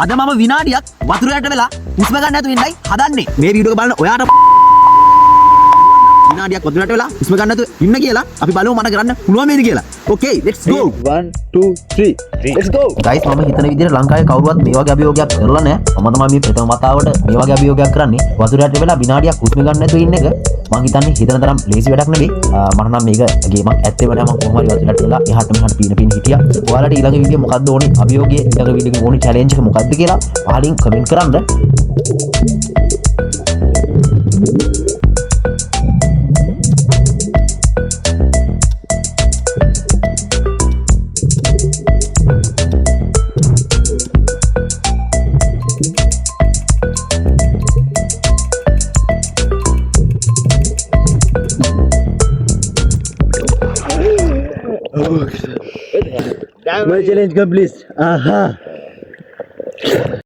අද මම විනාඩියක් වතුර යට වෙලා හුස්ම ගන්න නැතුව ඉන්නයි හදන්නේ. මේ වීඩියෝ එක බලන ඔයාට විනාඩියක් වතුර යට වෙලා හුස්ම ගන්න නැතුව ඉන්න කියලා අපි බලමු මට කරන්න පුළුවන් වේද කියලා. Okay, let's go. 1 2 3 let's go. Guys, මම හිතන විදිහට ලංකාවේ කවුරුවත් මේ වගේ අභියෝගයක් කරලා නැහැ. මම තමයි මේ ප්‍රථම වතාවට මේ වගේ අභියෝගයක් කරන්නේ. වතුර යට වෙලා විනාඩියක් හුස්ම ගන්න නැතුව ඉන්න එක මම හිතන්නේ හිතන තරම් ලේසි වැඩක් නෙවෙයි. මට නම් මේක ගේමක් ඇත්තේම නෑ. මම කොහොම හරි වතුර යට වෙලා එහාට මෙහාට පීන හිටියා. ඔයාලට ඊළඟ වීඩියෝ මොකක්ද ඕනේ? අභියෝගයේ ඊළඟ වීඩියෝ එකේ ඕනේ චැලෙන්ජ් එක මොකක්ද කියලා පහලින් කමෙන්ට් කරන්න. My challenge complete. Aha.